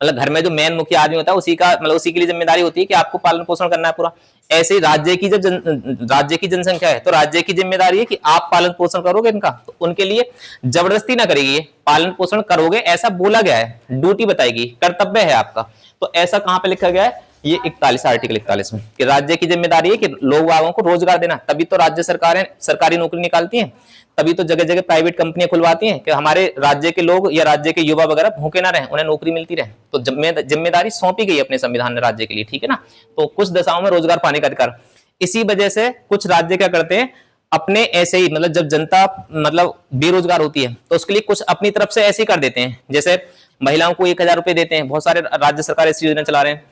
मतलब घर में जो मेन मुखिया आदमी होता है उसी का, मतलब उसी के लिए जिम्मेदारी होती है कि आपको पालन पोषण करना है पूरा। ऐसे ही राज्य की जब राज्य की जनसंख्या है तो राज्य की जिम्मेदारी है कि आप पालन पोषण करोगे इनका, तो उनके लिए जबरदस्ती ना करेगी, पालन पोषण करोगे ऐसा बोला गया है, ड्यूटी बताएगी, कर्तव्य है आपका। तो ऐसा कहां पे लिखा गया है? ये 41, आर्टिकल 41 में, कि राज्य की जिम्मेदारी है कि लोग वालों को रोजगार देना। तभी तो राज्य सरकारें सरकारी नौकरी निकालती हैं, तभी तो जगह जगह प्राइवेट कंपनियां खुलवाती हैं कि हमारे राज्य के लोग या राज्य के युवा वगैरह भूखे ना रहें, उन्हें नौकरी मिलती रहे। तो जिम्मेदारी सौंपी गई अपने संविधान ने राज्य के लिए, ठीक है ना। तो कुछ दशाओं में रोजगार पाने का अधिकार। इसी वजह से कुछ राज्य क्या करते हैं, अपने ऐसे ही, मतलब जब जनता मतलब बेरोजगार होती है तो उसके लिए कुछ अपनी तरफ से ऐसे ही कर देते हैं। जैसे महिलाओं को 1000 रुपए देते हैं, बहुत सारे राज्य सरकार ऐसी योजना चला रहे हैं।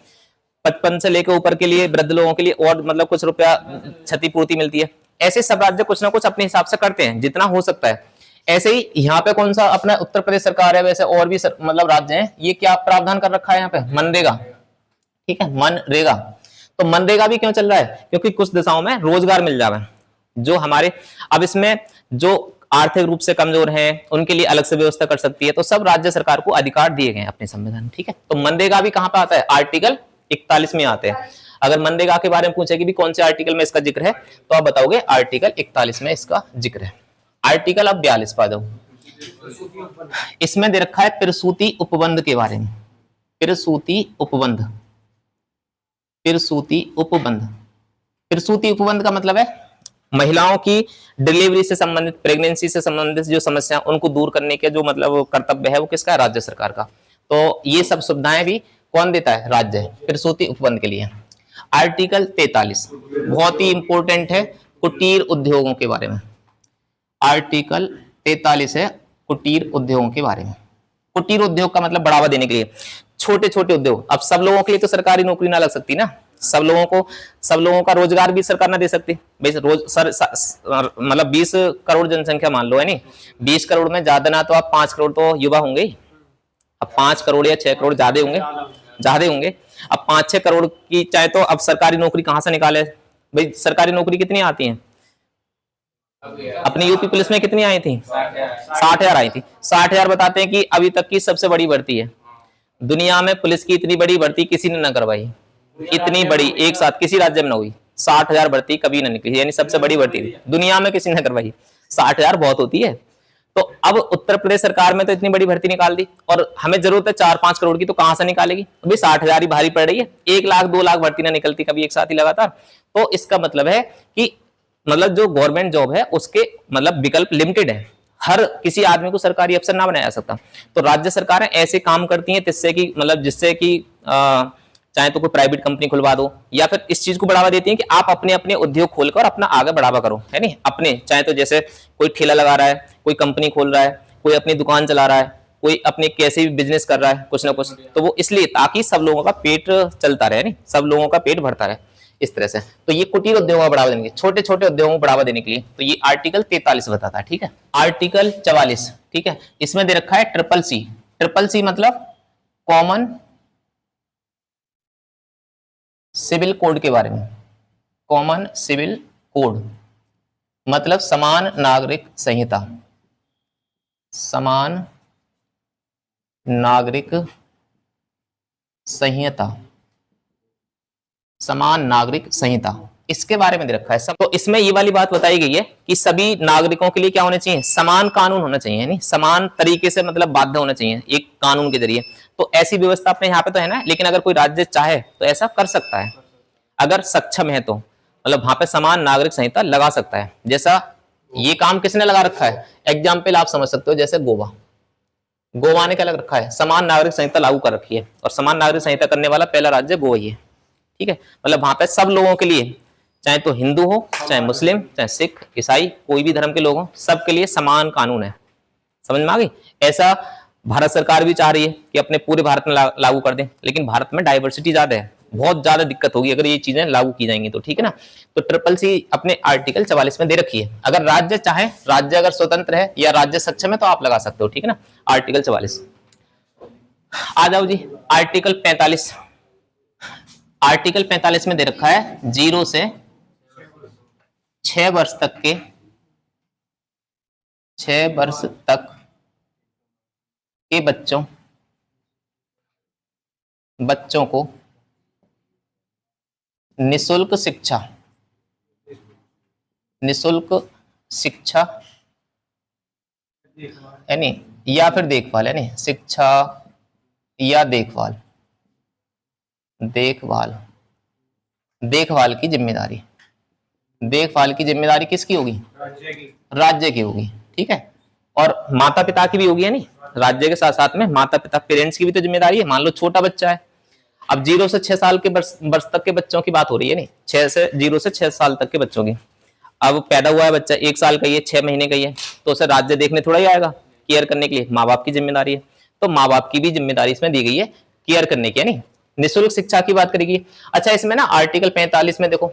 55 से लेकर ऊपर के लिए वृद्ध लोगों के लिए और मतलब कुछ रुपया क्षतिपूर्ति मिलती है। ऐसे सब राज्य कुछ ना कुछ अपने हिसाब से करते हैं जितना हो सकता है। ऐसे ही यहाँ पे कौन सा अपना उत्तर प्रदेश सरकार है, वैसे और भी मतलब राज्य हैं, ये क्या प्रावधान कर रखा है यहाँ पे, मनरेगा, ठीक है, मनरेगा। तो मनरेगा भी क्यों चल रहा है, क्योंकि कुछ दिशाओं में रोजगार मिल जावे जो हमारे, अब इसमें जो आर्थिक रूप से कमजोर हैं उनके लिए अलग से व्यवस्था कर सकती है, तो सब राज्य सरकार को अधिकार दिए गए हैं अपने संविधान में, ठीक है। तो मनरेगा भी कहां पे आता है, आर्टिकल 41 में आते हैं। अगर मनरेगा के बारे में पूछे कि भी कौन से आर्टिकल में इसका जिक्र है, तो आप बताओगे आर्टिकल 41 में इसका जिक्र है। आर्टिकल अब 42 पा दो, इसमें दे रखा है प्रसूति उपबंध के बारे में। प्रसूति उपबंध, प्रसूति उपबंध, प्रसूति उपबंध का मतलब है महिलाओं की डिलीवरी से संबंधित, प्रेगनेंसी से संबंधित जो समस्या उनको दूर करने के जो मतलब कर्तव्य है वो किसका है, राज्य सरकार का। तो ये सब सुविधाएं भी कौन देता है, राज्य, प्रसूति उपबंध के लिए। आर्टिकल 43 बहुत ही इंपॉर्टेंट है, कुटीर उद्योगों के बारे में। आर्टिकल 43 है कुटीर उद्योगों के बारे में। कुटीर उद्योग का मतलब बढ़ावा देने के लिए, छोटे छोटे उद्योग। अब सब लोगों के लिए तो सरकारी नौकरी ना लग सकती ना, सब लोगों का रोजगार भी सरकार ना दे सकती। रोज मतलब 20 करोड़ जनसंख्या मान लो, है नहीं, 20 करोड़ में ज्यादा ना तो आप 5 करोड़ तो युवा होंगे ही। अब 5 करोड़ या 6 करोड़ ज्यादा होंगे। अब 5-6 करोड़ की चाहे तो अब सरकारी नौकरी कहां से निकाले भाई, सरकारी नौकरी कितनी आती है, अपनी यूपी पुलिस में कितनी आई थी, 60,000 आई थी। 60,000 बताते हैं कि अभी तक की सबसे बड़ी भर्ती है दुनिया में। पुलिस की इतनी बड़ी भर्ती किसी ने ना करवाई, इतनी बड़ी एक साथ किसी राज्य में ना हुई। 60,000 भर्ती कभी ना निकली, यानी सबसे बड़ी भर्ती थी दुनिया में, किसी ने करवाई। 60,000 बहुत होती है। तो अब उत्तर प्रदेश सरकार में तो इतनी बड़ी भर्ती निकाल दी, और हमें जरूरत है 4-5 करोड़ की, तो कहां से निकालेगी, अभी 60,000 ही भारी पड़ रही है। 1 लाख 2 लाख भर्ती ना निकलती कभी एक साथ ही लगातार। तो इसका मतलब है कि मतलब जो गवर्नमेंट जॉब है उसके मतलब विकल्प लिमिटेड है, हर किसी आदमी को सरकारी अफसर ना बनाया जा सकता। तो राज्य सरकारें ऐसे काम करती हैं जिससे कि चाहे तो कोई प्राइवेट कंपनी खुलवा दो, या फिर इस चीज को बढ़ावा देती हैं कि आप अपने अपने उद्योग खोलकर अपना आगे बढ़ावा करो, है नहीं, अपने चाहे तो जैसे कोई ठेला लगा रहा है, कोई कंपनी खोल रहा है, कोई अपनी दुकान चला रहा है, कोई अपने कैसे भी बिजनेस कर रहा है कुछ ना कुछ, तो वो इसलिए ताकि सब लोगों का पेट चलता रहे, नहीं, सब लोगों का पेट भरता रहे इस तरह से। तो ये कुटीर उद्योगों को बढ़ावा देने के लिए, छोटे छोटे उद्योगों को बढ़ावा देने के लिए, तो ये आर्टिकल 43 बताता है, ठीक है। आर्टिकल 44, ठीक है, इसमें दे रखा है ट्रिपल सी। ट्रिपल सी मतलब कॉमन सिविल कोड के बारे में। कॉमन सिविल कोड मतलब समान नागरिक संहिता, समान नागरिक संहिता, समान नागरिक संहिता, इसके बारे में दे रखा है सब। तो इसमें ये वाली बात बताई गई है कि सभी नागरिकों के लिए क्या होने चाहिए, समान कानून होना चाहिए, नहीं, समान तरीके से मतलब बाध्य होना चाहिए एक कानून के जरिए। तो ऐसी व्यवस्था अपने यहाँ पे तो है ना, लेकिन अगर कोई राज्य चाहे तो ऐसा कर सकता है, अगर सक्षम है तो, मतलब वहां पे समान नागरिक संहिता लगा सकता है। जैसा ये काम किसने लगा रखा है, एग्जाम्पल आप समझ सकते हो, जैसे गोवा ने क्या लग रखा है, समान नागरिक संहिता लागू कर रखी है, और समान नागरिक संहिता करने वाला पहला राज्य गोवा ही है, ठीक है। मतलब वहां पे सब लोगों के लिए, चाहे तो हिंदू हो, चाहे मुस्लिम, चाहे सिख, ईसाई, कोई भी धर्म के लोग हो, सबके लिए समान कानून है। समझ में आ गई। ऐसा भारत सरकार भी चाह रही है कि अपने पूरे भारत में लागू कर दें, लेकिन भारत में डाइवर्सिटी ज्यादा है, बहुत ज्यादा दिक्कत होगी अगर ये चीजें लागू की जाएंगी तो, ठीक है ना। तो ट्रिपल सी अपने आर्टिकल 44 में दे रखी है। अगर राज्य चाहे, राज्य अगर स्वतंत्र है या राज्य सक्षम है तो आप लगा सकते हो, ठीक है ना। आर्टिकल 44 आ जाओ जी। आर्टिकल 45, आर्टिकल 45 में दे रखा है 0 से 6 वर्ष तक के, 6 वर्ष तक के बच्चों को निशुल्क शिक्षा यानी या फिर देखभाल, यानी शिक्षा या देखभाल की जिम्मेदारी, देखभाल की जिम्मेदारी किसकी होगी, राज्य की होगी, ठीक है। और माता पिता की भी होगी, यानी राज्य के साथ साथ में माता पिता, पेरेंट्स की भी तो जिम्मेदारी है। मान लो छोटा बच्चा है, अब 0 से 6 साल के वर्ष तक के बच्चों की बात हो रही है, नहीं, 0 से 6 साल तक के बच्चों की। अब पैदा हुआ है बच्चा, 1 साल का ही है, 6 महीने का ही है, तो उसे राज्य देखने थोड़ा ही आएगा, केयर करने के लिए माँ बाप की जिम्मेदारी है। तो माँ बाप की भी जिम्मेदारी इसमें दी गई है केयर करने की, यानी निःशुल्क शिक्षा की बात करेगी। अच्छा, इसमें ना आर्टिकल 45 में देखो,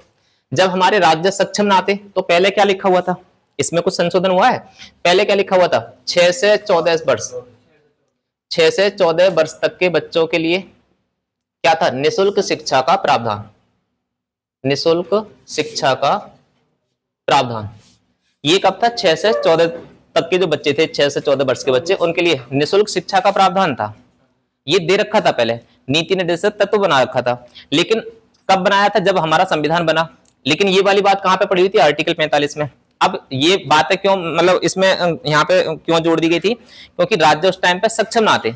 जब हमारे राज्य सक्षम ना आते तो पहले क्या लिखा हुआ था, इसमें कुछ संशोधन हुआ है। पहले क्या लिखा हुआ था, 6 से 14 वर्ष, 6 से 14 वर्ष तक के बच्चों के लिए क्या था, निःशुल्क शिक्षा का प्रावधान, निःशुल्क शिक्षा का प्रावधान। ये कब था, 6 से 14 तक के जो बच्चे थे, 6 से 14 वर्ष के बच्चे, उनके लिए निःशुल्क शिक्षा का प्रावधान था। ये दे रखा था पहले, नीति निर्देशक तत्व बना रखा था। लेकिन कब बनाया था, जब हमारा संविधान बना। लेकिन ये वाली बात कहां पे पड़ी हुई थी, आर्टिकल 45 में। अब ये बातें क्यों, मतलब इसमें यहाँ पे क्यों जोड़ दी गई थी, क्योंकि राज्य उस टाइम पे सक्षम ना थे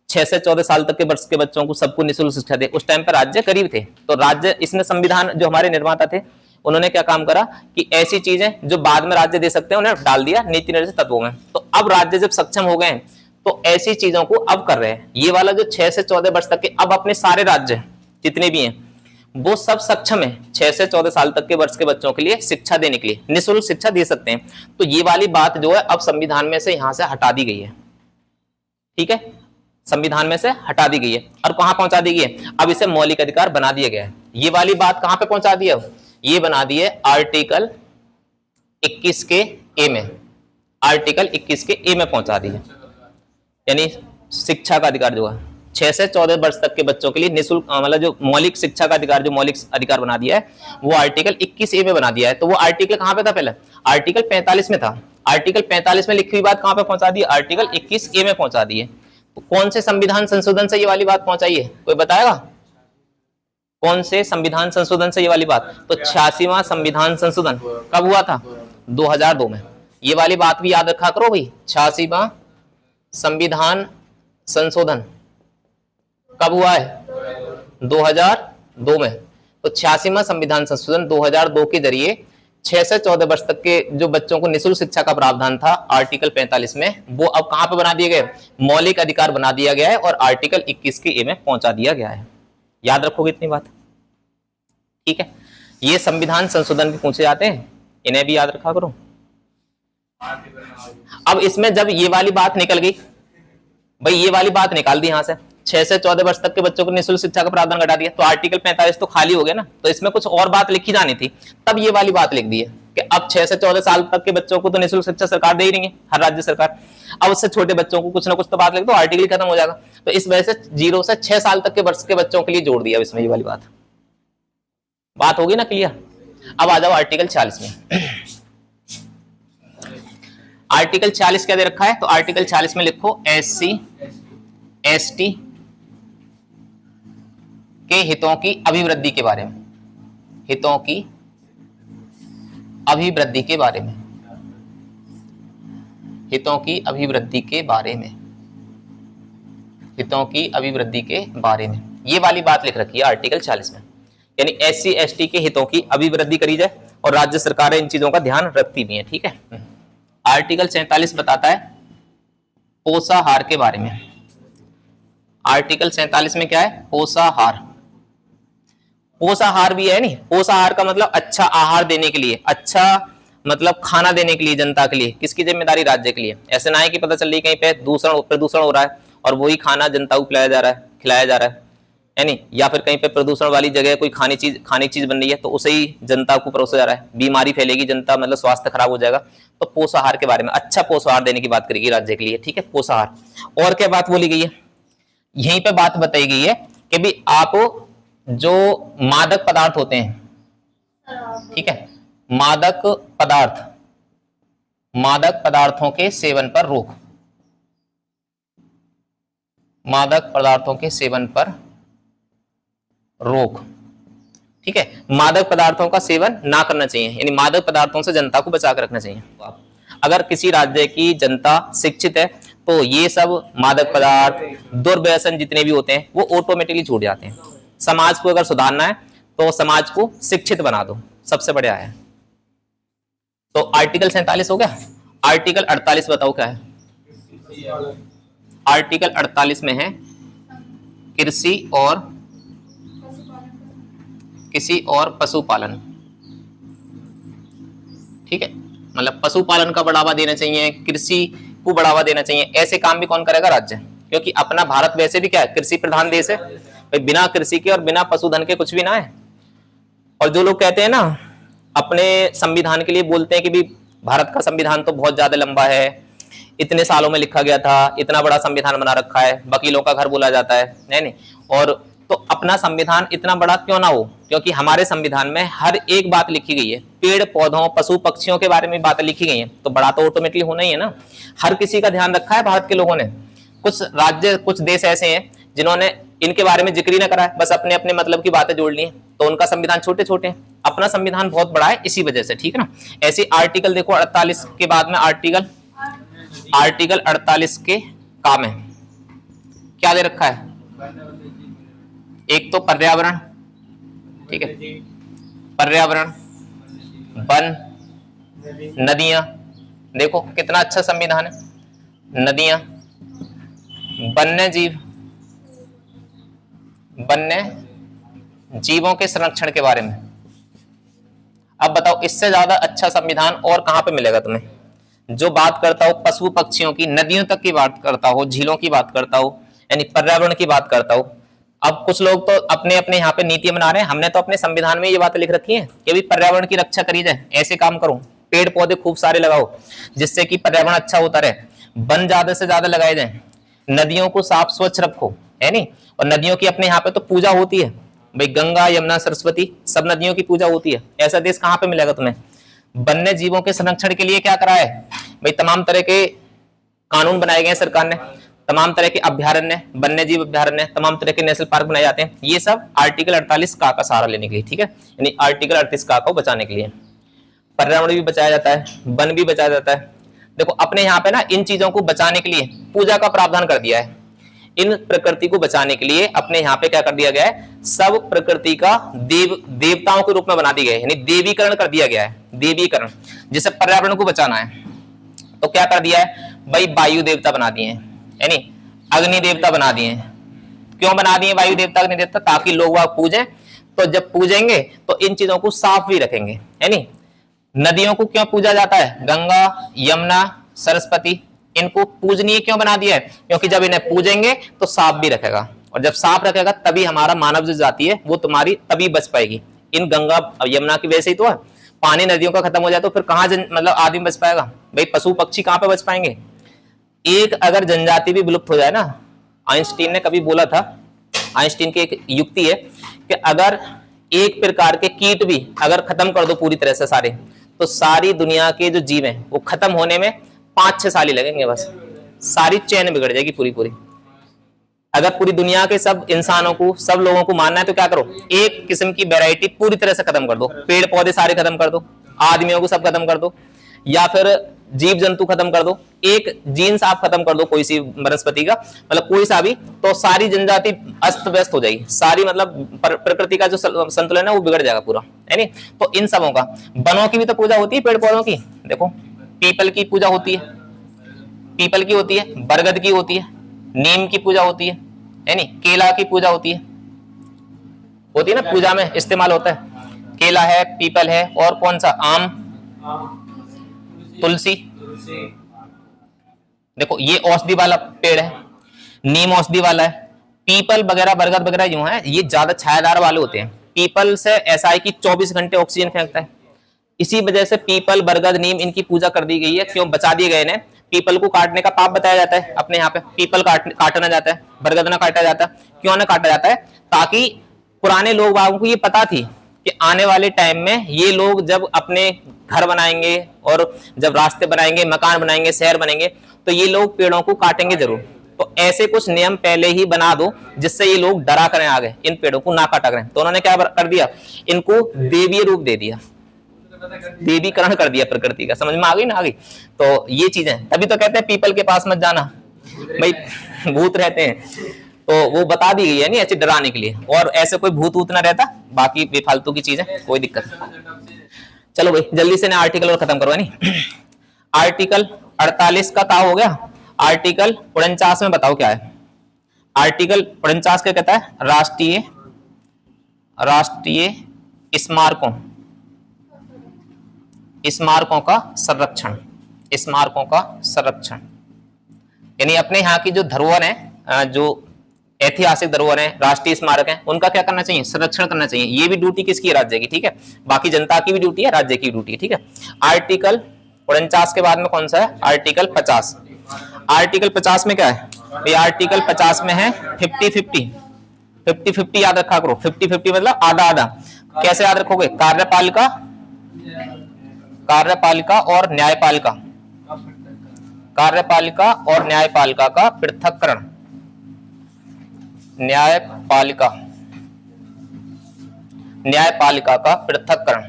6 से 14 साल तक के वर्ष के बच्चों को सबको निःशुल्क शिक्षा दे। उस टाइम पर राज्य करीब थे, तो राज्य, इसमें संविधान जो हमारे निर्माता थे उन्होंने क्या काम करा कि ऐसी चीजें जो बाद में राज्य दे सकते हैं उन्हें डाल दिया नीति निर्देशक तत्वों में। तो अब राज्य जब सक्षम हो गए तो ऐसी चीजों को अब कर रहे हैं। ये वाला जो 6 से 14 वर्ष तक के, अब अपने सारे राज्य जितने भी हैं वो सब सक्षम है 6 से 14 साल तक के वर्ष के बच्चों के लिए शिक्षा देने के लिए, निःशुल्क शिक्षा दे सकते हैं। तो ये वाली बात जो है अब संविधान में से यहां से हटा दी गई है। ठीक है, संविधान में से हटा दी गई है और कहां पहुंचा दी गई है, अब इसे मौलिक अधिकार बना दिया गया है। ये वाली बात कहां पे पहुंचा दी है, ये बना दी है आर्टिकल 21 के ए में, आर्टिकल 21 के ए में पहुंचा दी है। यानी शिक्षा का अधिकार जो है 6 से 14 वर्ष तक के बच्चों के लिए निःशुल्क, मतलब जो मौलिक शिक्षा का अधिकार, जो मौलिक अधिकार बना दिया है वो आर्टिकल 21 ए में बना दिया है। तो वो आर्टिकल कहां पे था, पहले आर्टिकल 45 में था। आर्टिकल 45 में लिखी हुई बात कहां पे पहुंचा दी, आर्टिकल 21 ए में पहुंचा दी है। तो कौन से संविधान संशोधन से ये वाली बात पहुंचाई है, कोई बताएगा कौन से संविधान संशोधन से ये वाली बात? तो 86वां संविधान संशोधन कब हुआ था, 2002 में। ये वाली बात भी याद रखा करो भाई, 86वां संविधान संशोधन कब हुआ है, 2002 में। तो 86वां संविधान संशोधन 2002 के जरिए 6 से 14 वर्ष तक के जो बच्चों को निःशुल्क शिक्षा का प्रावधान था आर्टिकल 45 में, वो अब कहां पे बना दिए गए, मौलिक अधिकार बना दिया गया है और आर्टिकल 21 के ए में पहुंचा दिया गया है। याद रखोगे इतनी बात, ठीक है। ये संविधान संशोधन भी पूछे जाते हैं, इन्हें भी याद रखा करो। अब इसमें जब ये वाली बात निकल गई भाई, ये वाली बात निकाल दी यहां से, 6 से 14 वर्ष तक के बच्चों को निःशुल्क शिक्षा का प्रावधान घटा दिया, तो आर्टिकल 45 तो खाली हो गया ना। तो इसमें कुछ और बात लिखी जानी थी, तब ये वाली बात लिख दी है कि अब 6 से 14 साल तक के बच्चों को तो निःशुल्क शिक्षा सरकार दे ही रही है, हर राज्य सरकार। अब उससे छोटे बच्चों को कुछ ना कुछ तो बात लिख दो, आर्टिकल खत्म हो जाएगा। तो इस वजह से 0 से 6 साल तक के वर्ष के बच्चों के लिए जोड़ दिया इसमें ये वाली बात होगी ना क्लियर। अब आ जाओ आर्टिकल 40 में। आर्टिकल 40 क्या दे रखा है, तो आर्टिकल 40 में लिखो SC ST के हितों की अभिवृद्धि के बारे में, हितों की अभिवृद्धि के बारे में, हितों की अभिवृद्धि के बारे में, हितों की अभिवृद्धि के बारे में, ये वाली बात लिख रखी है आर्टिकल 40 में। यानी SC ST के हितों की अभिवृद्धि करी जाए और राज्य सरकारें इन चीजों का ध्यान रखती भी हैं, ठीक है। आर्टिकल 47 बताता है पोषाहार के बारे में। आर्टिकल 47 में क्या है, पोषाहार। पोषाहार भी है नहीं, पोषाहार का मतलब अच्छा आहार देने के लिए, अच्छा मतलब खाना देने के लिए जनता के लिए। किसकी जिम्मेदारी, राज्य के लिए। ऐसे ना है कि पता चल रही कहीं पे प्रदूषण हो रहा है और वही खाना जनता को खिलाया जा रहा है नहीं, या फिर कहीं पे प्रदूषण वाली जगह कोई खाने चीज बन रही है तो उसे ही जनता को परोसा जा रहा है, बीमारी फैलेगी, जनता मतलब स्वास्थ्य खराब हो जाएगा। तो पोषाहार के बारे में, अच्छा पोषाहार देने की बात करेगी राज्य के लिए, ठीक है, पोषाहार। और क्या बात बोली गई है, यहीं पे बात बताई गई है कि भी आप जो मादक पदार्थ होते हैं, ठीक है, मादक पदार्थों के सेवन पर रोक, मादक पदार्थों के सेवन पर रोक, ठीक है। मादक पदार्थों का सेवन ना करना चाहिए, यानी मादक पदार्थों से जनता को बचा कर रखना चाहिए। अगर किसी राज्य की जनता शिक्षित है तो ये सब मादक पदार्थ, दुर्व्यसन जितने भी होते हैं वो ऑटोमेटिकली छूट जाते हैं। समाज को अगर सुधारना है तो समाज को शिक्षित बना दो, सबसे बढ़िया है। तो आर्टिकल 47 हो गया। आर्टिकल 48 बताओ क्या है। आर्टिकल 48 में है कृषि और पशुपालन, ठीक है, मतलब पशुपालन का बढ़ावा देना चाहिए, कृषि को बढ़ावा देना चाहिए। ऐसे काम भी कौन करेगा, राज्य, क्योंकि अपना भारत वैसे भी क्या है, कृषि प्रधान देश है भाई। बिना कृषि के और बिना पशुधन के कुछ भी ना है। और जो लोग कहते हैं ना, अपने संविधान के लिए बोलते हैं कि भी भारत का संविधान तो बहुत ज्यादा लंबा है, इतने सालों में लिखा गया था, इतना बड़ा संविधान बना रखा है, वकीलों का घर बोला जाता है, नहीं। और तो अपना संविधान इतना बड़ा क्यों ना हो, क्योंकि हमारे संविधान में हर एक बात लिखी गई है, पेड़ पौधों पशु पक्षियों के बारे में बातें लिखी गई हैं, तो बड़ा तो ऑटोमेटिकली होना ही है ना। हर किसी का ध्यान रखा है भारत के लोगों ने। कुछ राज्य कुछ देश ऐसे हैं जिन्होंने इनके बारे में जिक्र ही ना करा है, बस अपने अपने मतलब की बातें जोड़ ली हैं, तो उनका संविधान छोटे छोटे हैं। अपना संविधान बहुत बड़ा है इसी वजह से, ठीक है ना। ऐसे आर्टिकल देखो 48 के बाद में आर्टिकल 48 के काम है, क्या दे रखा है, एक तो पर्यावरण, ठीक है, पर्यावरण, वन, नदियां, देखो कितना अच्छा संविधान है, नदियां, वन्य जीव, वन्य जीवों के संरक्षण के बारे में। अब बताओ इससे ज्यादा अच्छा संविधान और कहां पे मिलेगा तुम्हें, जो बात करता हो पशु पक्षियों की, नदियों तक की बात करता हो, झीलों की बात करता हो, यानी पर्यावरण की बात करता हो। अब कुछ लोग तो अपने अपने यहाँ पे नीति बना रहे हैं, हमने तो अपने संविधान में ये बातें लिख रखी हैं कि भी पर्यावरण की रक्षा करी जाए, ऐसे काम करो, पेड़ पौधे खूब सारे लगाओ जिससे कि पर्यावरण अच्छा होता रहे, वन ज्यादा से ज्यादा लगाए जाए, नदियों को साफ स्वच्छ रखो, है नहीं। और नदियों की अपने यहाँ पे तो पूजा होती है भाई, गंगा यमुना सरस्वती सब नदियों की पूजा होती है, ऐसा देश कहाँ पे मिलेगा तुम्हें। वन्य जीवों के संरक्षण के लिए क्या करा है भाई, तमाम तरह के कानून बनाए गए हैं सरकार ने, तमाम तरह के अभ्यारण्य, वन्य जीव अभ्यारण्य, तमाम तरह के नेशनल पार्क बनाए जाते हैं, ये सब आर्टिकल 48 का सहारा लेने के लिए, ठीक है, यानी आर्टिकल 38 का को बचाने के लिए। पर्यावरण भी बचाया जाता है, वन भी बचाया जाता है। देखो अपने यहाँ पे ना इन चीजों को बचाने के लिए पूजा का प्रावधान कर दिया है, इन प्रकृति को बचाने के लिए अपने यहाँ पे क्या कर दिया गया है, सब प्रकृति का देवताओं के रूप में बना दी गई है, यानी देवीकरण कर दिया गया है, देवीकरण, जिसे पर्यावरण को बचाना है तो क्या कर दिया है भाई, वायु देवता बना दिए हैं, यानी अग्नि देवता बना दिए हैं। क्यों बना दिए वायु देवता अग्नि देवता, ताकि लोग वहां पूजें, तो जब पूजेंगे तो इन चीजों को साफ भी रखेंगे, यानी नदियों को क्यों पूजा जाता है, गंगा यमुना सरस्वती, इनको पूजनीय क्यों बना दिया है, क्योंकि जब इन्हें पूजेंगे तो साफ भी रखेगा, और जब साफ रखेगा तभी हमारा मानव जो जाति है वो तुम्हारी तभी बच पाएगी। इन गंगा यमुना की वजह से ही तो है, पानी नदियों का खत्म हो जाए तो फिर कहाँ मतलब आदमी बच पाएगा भाई, पशु पक्षी कहाँ पे बच पाएंगे। एक अगर जनजाति भी विलुप्त हो जाए ना, आइंस्टीन ने कभी बोला था, आइंस्टीन की एक युक्ति है कि अगर एक प्रकार के कीट भी अगर खत्म कर दो पूरी तरह से सारे, तो सारी दुनिया के जो जीव हैं वो खत्म होने में 5-6 साल ही लगेंगे, बस सारी चेन बिगड़ जाएगी पूरी पूरी। अगर पूरी दुनिया के सब इंसानों को, सब लोगों को मानना है तो क्या करो, एक किस्म की वैरायटी पूरी तरह से खत्म कर दो, पेड़ पौधे सारे खत्म कर दो, आदमियों को सब खत्म कर दो, या फिर जीव जंतु खत्म कर दो, एक जीन्स आप खत्म कर दो कोई सी वनस्पति का, मतलब कोई सा भी, तो सारी जनजाति अस्त व्यस्त हो जाएगी, सारी मतलब प्रकृति का जो संतुलन है वो बिगड़ जाएगा पूरा, है नहीं। तो इन सबों का, वनों की भी तो पूजा होती है, पेड़ पौधों की, देखो पीपल की पूजा होती है, पीपल की होती है, बरगद की होती है, नीम की पूजा होती है नहीं, केला की पूजा होती है ना, पूजा में इस्तेमाल होता है, केला है, पीपल है, और कौन सा, आम, तुलसी, देखो ये औषधि वाला पेड़ है, नीम औषधि वाला है, पीपल वगैरह बरगद वगैरह यूं है, ये ज्यादा छायादार वाले होते हैं। पीपल से ऐसा है कि 24 घंटे ऑक्सीजन फेंकता है, इसी वजह से पीपल बरगद नीम इनकी पूजा कर दी गई है। क्यों बचा दिए गए इन्हें, पीपल को काटने का पाप बताया जाता है अपने यहाँ पे, पीपल काटना जाता है, बरगद ना काटा जाता। क्यों ना काटा जाता है, ताकि पुराने लोग बागों को ये पता थी कि आने वाले टाइम में ये लोग जब अपने घर बनाएंगे और जब रास्ते बनाएंगे, मकान बनाएंगे, शहर बनेंगे, तो ये लोग पेड़ों को काटेंगे जरूर। तो ऐसे कुछ नियम पहले ही बना दो जिससे ये लोग डरा करें आगे, इन पेड़ों को ना काटा करें। तो उन्होंने क्या कर दिया, इनको देवीय रूप दे दिया, देवीकरण कर दिया प्रकृति का। समझ में आ गई ना, आ गई। तो ये चीजें, तभी तो कहते हैं पीपल के पास मत जाना भाई, भूत रहते हैं। तो वो बता दी गई है नहीं, ऐसे डराने के लिए, और ऐसे कोई भूत वूत ना रहता, बाकी बेफालतू की चीजें, कोई दिक्कत नहीं। चलो भाई जल्दी से ना आर्टिकल और खत्म करो नहीं। आर्टिकल 48 का क्या हो गया, आर्टिकल 49 में बताओ क्या है। आर्टिकल 49 क्या कहता है, राष्ट्रीय स्मारकों का संरक्षण, स्मारकों का संरक्षण, यानी अपने यहाँ की जो धरोहर है, जो ऐतिहासिक धरोहर है, राष्ट्रीय स्मारक है, उनका क्या करना चाहिए, संरक्षण करना चाहिए। ये भी ड्यूटी किसकी है, राज्य की, ठीक है। बाकी जनता की भी ड्यूटी है, राज्य की ड्यूटी है, ठीक है। आर्टिकल 49 के बाद में कौन सा है? आर्टिकल 50। आर्टिकल 50 में क्या है? ये आर्टिकल 50 में है 50-50। 50-50 याद रखा करो। 50-50 मतलब आधा आधा। कैसे याद रखोगे? कार्यपालिका और न्यायपालिका, कार्यपालिका और न्यायपालिका का पृथक्करण, न्यायपालिका का पृथक्करण।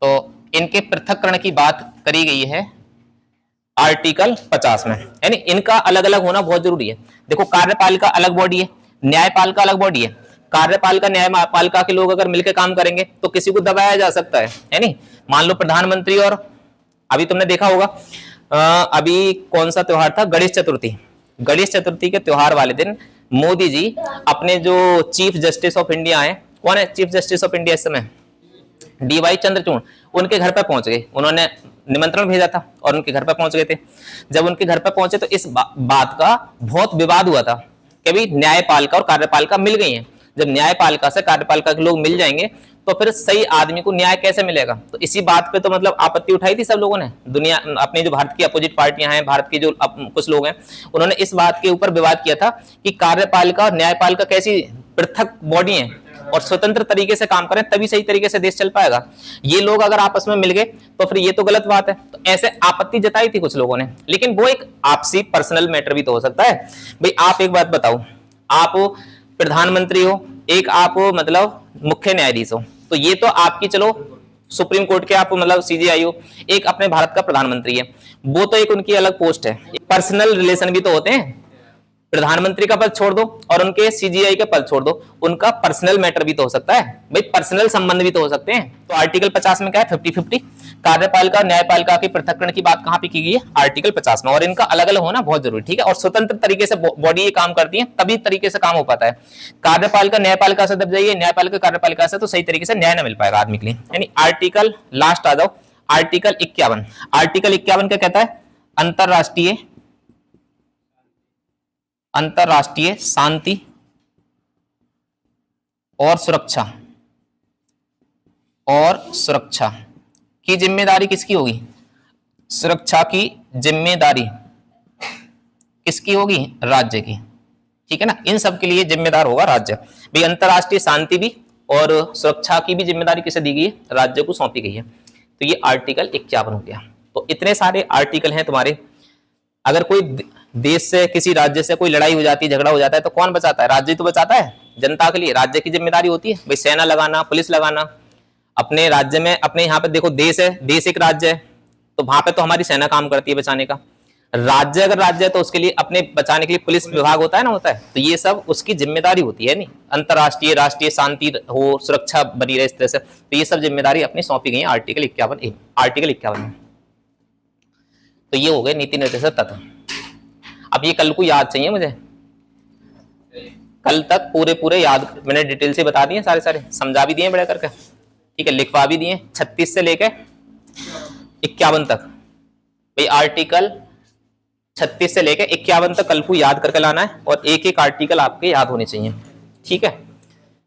तो इनके पृथक्करण की बात करी गई है आर्टिकल 50 में, यानी इनका अलग अलग होना बहुत जरूरी है। देखो, कार्यपालिका अलग बॉडी है, न्यायपालिका अलग बॉडी है। कार्यपालिका न्यायपालिका के लोग अगर मिलकर काम करेंगे तो किसी को दबाया जा सकता है नहीं? मान लो प्रधानमंत्री, और अभी तुमने देखा होगा अभी कौन सा त्योहार था? गणेश चतुर्थी। गणेश चतुर्थी के त्योहार वाले दिन मोदी जी अपने जो चीफ जस्टिस ऑफ इंडिया है, कौन है चीफ जस्टिस ऑफ इंडिया इस समय? DY चंद्रचूड़, उनके घर पर पहुंच गए। उन्होंने निमंत्रण भेजा था और उनके घर पर पहुंच गए थे। जब उनके घर पर पहुंचे तो इस बात का बहुत विवाद हुआ था कि भाई न्यायपालिका और कार्यपालिका मिल गई हैं। जब न्यायपालिका से कार्यपालिका के लोग मिल जाएंगे तो फिर सही आदमी को न्याय कैसे मिलेगा? तो इसी बात पे तो मतलब आपत्ति उठाई थी सब लोगों ने। दुनिया, अपने जो भारत की अपोजिट पार्टियां हैं, भारत की जो कुछ लोग हैं, उन्होंने इस बात के ऊपर विवाद किया था कि कार्यपालिका और न्यायपालिका कैसी पृथक बॉडी है और स्वतंत्र तरीके से काम करें, तभी सही तरीके से देश चल पाएगा। ये लोग अगर आपस में मिल गए तो फिर ये तो गलत बात है। तो ऐसे आपत्ति जताई थी कुछ लोगों ने, लेकिन वो एक आपसी पर्सनल मैटर भी तो हो सकता है। भाई आप एक बात बताओ, आप प्रधानमंत्री हो, एक आप मतलब मुख्य न्यायाधीश हो, तो ये तो आपकी चलो सुप्रीम कोर्ट के आप मतलब CJI हो, एक अपने भारत का प्रधानमंत्री है, वो तो एक उनकी अलग पोस्ट है। पर्सनल रिलेशन भी तो होते हैं। प्रधानमंत्री का पद छोड़ दो और उनके CJI का पद छोड़ दो, उनका पर्सनल मैटर भी तो हो सकता है भाई, पर्सनल संबंध भी तो हो सकते हैं। तो आर्टिकल 50 में क्या है? 50-50। कार्यपालिका और न्यायपालिका के पृथक्करण की बात कहां पे की गई है? आर्टिकल 50 में। और इनका अलग अलग होना बहुत जरूरी, ठीक है? और स्वतंत्र तरीके से बॉडी ये काम करती है, तभी तरीके से काम हो पाता है। कार्यपालिका न्यायपालिका से दब जाइए, न्यायपालिका कार्यपालिका से, तो सही तरीके से न्याय न मिल पाएगा आदमी के लिए। यानी आर्टिकल लास्ट आ जाओ, आर्टिकल 51। आर्टिकल 51 क्या कहता है? अंतरराष्ट्रीय शांति और सुरक्षा की जिम्मेदारी किसकी होगी? सुरक्षा की जिम्मेदारी किसकी होगी? राज्य की, ठीक है ना? इन सब के लिए जिम्मेदार होगा राज्य। भाई अंतरराष्ट्रीय शांति भी और सुरक्षा की भी जिम्मेदारी किसे दी गई है? राज्य को सौंपी गई है। तो ये आर्टिकल 51 हो गया। तो इतने सारे आर्टिकल हैं तुम्हारे। अगर कोई देश से, किसी राज्य से कोई लड़ाई हो जाती है, झगड़ा हो जाता है, तो कौन बचाता है? राज्य तो बचाता है जनता के लिए। राज्य की जिम्मेदारी होती है भाई सेना लगाना, पुलिस लगाना। अपने राज्य में, अपने यहाँ पे देखो देश है, देश एक राज्य है, तो वहां पे तो हमारी सेना काम करती है बचाने का। राज्य अगर राज्य है तो उसके लिए अपने बचाने के लिए पुलिस विभाग होता है ना, होता है। तो ये सब उसकी जिम्मेदारी होती है। नहीं, अंतरराष्ट्रीय राष्ट्रीय शांति हो, सुरक्षा बनी रहे इस तरह से, तो ये सब जिम्मेदारी अपनी सौंपी गई है आर्टिकल 51 में। तो ये हो गए नीति निर्देशक तत्व। अब ये कल को याद चाहिए मुझे, कल तक पूरे याद, मैंने डिटेल से बता दिए, सारे समझा भी दिए बड़े करके, ठीक है? लिखवा भी दिए 36 से लेके 51 तक। भाई आर्टिकल 36 से लेके 51 तक कल को याद करके लाना है, और एक एक आर्टिकल आपके याद होने चाहिए, ठीक है?